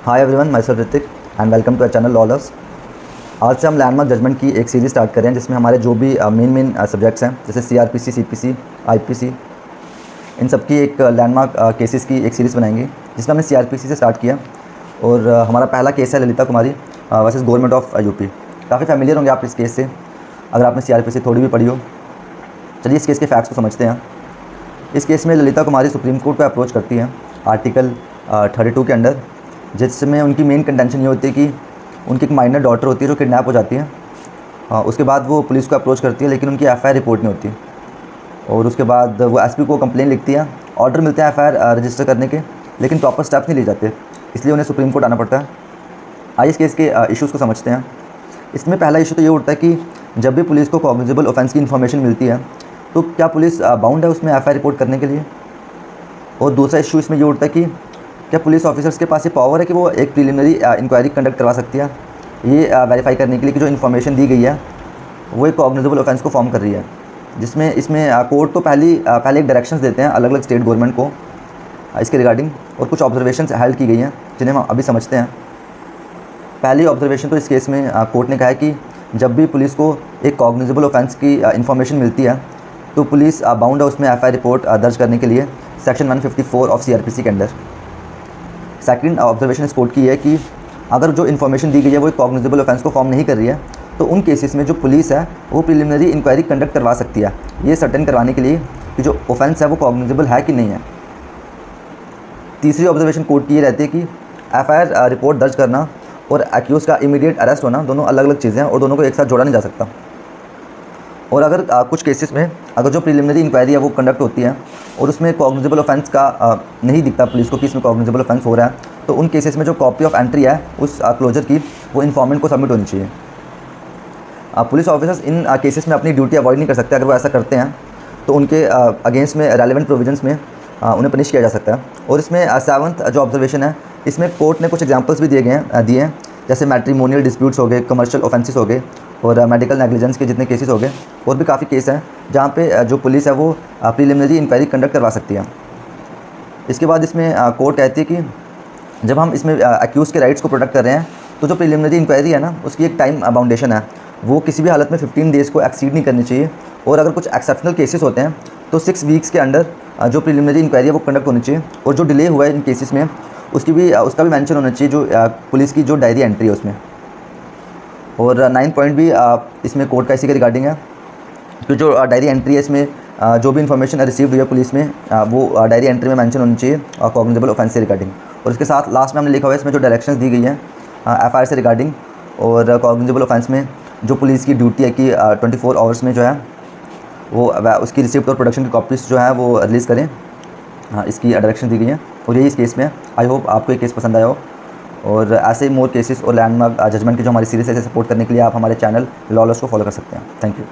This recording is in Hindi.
Hi everyone, myself Hrithik and welcome to our channel लॉलर्स। आज से हम लैंडमार्क जजमेंट की एक सीरीज़ स्टार्ट कर रहे हैं, जिसमें हमारे जो भी मेन सब्जेक्ट्स हैं जैसे सीआरपीसी, सीपीसी, आईपीसी, इन सब की एक लैंडमार्क केसेस की एक सीरीज़ बनाएंगे, जिसमें हमने सीआरपीसी से स्टार्ट किया। और हमारा पहला केस है ललिता कुमारी वर्सेस गवर्नमेंट ऑफ यूपी। काफ़ी फैमिलियर होंगे आप इस केस से अगर आपने सीआरपीसी थोड़ी भी पढ़ी हो। चलिए इस केस के फैक्ट्स को समझते हैं। इस केस में ललिता कुमारी सुप्रीम कोर्ट को अप्रोच करती हैं आर्टिकल 32 के अंडर, जिसमें उनकी मेन कंटेंशन ये होती है कि उनकी एक माइनर डॉटर होती है जो किडनैप हो जाती है। उसके बाद वो पुलिस को अप्रोच करती है, लेकिन उनकी एफआईआर रिपोर्ट नहीं होती। और उसके बाद वो एसपी को कंप्लेन लिखती है, ऑर्डर मिलते हैं एफआईआर रजिस्टर करने के, लेकिन प्रॉपर स्टेप्स नहीं लिए जाते, इसलिए उन्हें सुप्रीम कोर्ट आना पड़ता है। आइए इस केस के इश्यूज़ को समझते हैं। इसमें पहला इशू तो ये उठता है कि जब भी पुलिस को कॉग्निजेबल ऑफेंस की इन्फॉर्मेशन मिलती है तो क्या पुलिस बाउंड है उसमें एफआईआर रिपोर्ट करने के लिए। और दूसरा इशू इसमें ये उठता है कि क्या पुलिस ऑफिसर्स के पास ये पावर है कि वो एक प्रिलिमिनरी इंक्वायरी कंडक्ट करवा सकती है, ये वेरीफाई करने के लिए कि जो इन्फॉर्मेशन दी गई है वो एक कॉग्निजेबल ऑफेंस को फॉर्म कर रही है। जिसमें इसमें कोर्ट तो पहले एक डायरेक्शंस देते हैं अलग अलग स्टेट गवर्नमेंट को इसके रिगार्डिंग, और कुछ ऑब्जर्वेशंस हेल्ड की गई हैं जिन्हें हम अभी समझते हैं। पहली ऑब्जर्वेशन तो इस केस में कोर्ट ने कहा है कि जब भी पुलिस को एक कॉग्निजेबल ऑफेंस की इन्फॉर्मेशन मिलती है तो पुलिस बाउंड है उसमें एफआईआर रिपोर्ट दर्ज करने के लिए सेक्शन 154 ऑफ सीआरपीसी के अंडर। सेकंड ऑब्जर्वेशन इस कोर्ट की है कि अगर जो इन्फॉर्मेशन दी गई है वो एक कॉग्निजेबल ऑफेंस को फॉर्म नहीं कर रही है तो उन केसेस में जो पुलिस है वो प्रिलिमिनरी इंक्वायरी कंडक्ट करवा सकती है, ये सर्टेन करवाने के लिए कि जो ऑफेंस है वो कॉग्निजेबल है कि नहीं है। तीसरी ऑब्जर्वेशन कोर्ट की ये रहती है कि एफआईआर रिपोर्ट दर्ज करना और एक्यूज़ का इमीडिएट अरेस्ट होना दोनों अलग अलग चीज़ें हैं और दोनों को एक साथ जोड़ा नहीं जा सकता। और अगर कुछ केसेस में अगर जो प्रिलिमिनरी इंक्वायरी है वो कंडक्ट होती है और उसमें कॉग्निजेबल ऑफेंस का नहीं दिखता पुलिस को कि इसमें कॉग्निजेबल ऑफेंस हो रहा है, तो उन केसेस में जो कॉपी ऑफ एंट्री है उस क्लोजर की वो इन्फॉर्मेंट को सबमिट होनी चाहिए। पुलिस ऑफिसर्स इन केसेस में अपनी ड्यूटी अवॉइड नहीं कर सकते। अगर वो ऐसा करते हैं तो उनके अगेंस्ट में रेलेवेंट प्रोविजंस में उन्हें पनिश किया जा सकता है। और इसमें सेवंथ जो ऑब्जर्वेशन है, इसमें कोर्ट ने कुछ एग्जांपल्स भी दिए हैं जैसे मैट्रिमोनियल डिस्प्यूट्स हो गए, कमर्शियल ऑफेंसेस हो गए और मेडिकल नेग्लिजेंस के जितने केसेस हो गए। और भी काफ़ी केस हैं जहाँ पे जो पुलिस है वो प्रिलिमिनरी इंक्वायरी कंडक्ट करवा सकती है। इसके बाद इसमें कोर्ट कहती है कि जब हम इसमें एक्यूज़ के राइट्स को प्रोटेक्ट कर रहे हैं तो जो प्रिलिमिनरी इंक्वायरी है ना उसकी एक टाइम बाउंडेशन है, वो किसी भी हालत में 15 डेज़ को एक्सीड नहीं करनी चाहिए। और अगर कुछ एक्सेप्शनल केसेस होते हैं तो 6 वीक्स के अंडर जो प्रिलिमिनरी इंक्वायरी है वो कंडक्ट होनी चाहिए। और जो डिले हुआ है इन केसेस में उसका भी मेंशन होना चाहिए जो पुलिस की जो डायरी एंट्री है उसमें। और 9 पॉइंट भी इसमें कोर्ट का इसी के रिगार्डिंग है कि जो डायरी एंट्री है इसमें जो भी इन्फॉर्मेशन रिसीव हुई है पुलिस में वो डायरी एंट्री में मेंशन होनी चाहिए कॉग्निजेबल ऑफेंस से रिगार्डिंग। और इसके साथ लास्ट में हमने लिखा हुआ है इसमें जो डायरेक्शंस दी गई हैं एफआईआर से रिगार्डिंग और कॉग्निजेबल ऑफेंस में जो पुलिस की ड्यूटी है कि 24 आवर्स में जो है वो उसकी रिसिप्ट और प्रोडक्शन की कॉपीज़ जो है वो रिलीज़ करें। हाँ, इसकी डायरेक्शन दी गई है और यही इस केस में है। आई होप आपको ये केस पसंद आया हो। और ऐसे ही मोर केसेस और लैंडमार्क जजमेंट की जो हमारी सीरीज़ है इसे सपोर्ट करने के लिए आप हमारे चैनल लॉलर्स को फॉलो कर सकते हैं। Thank you.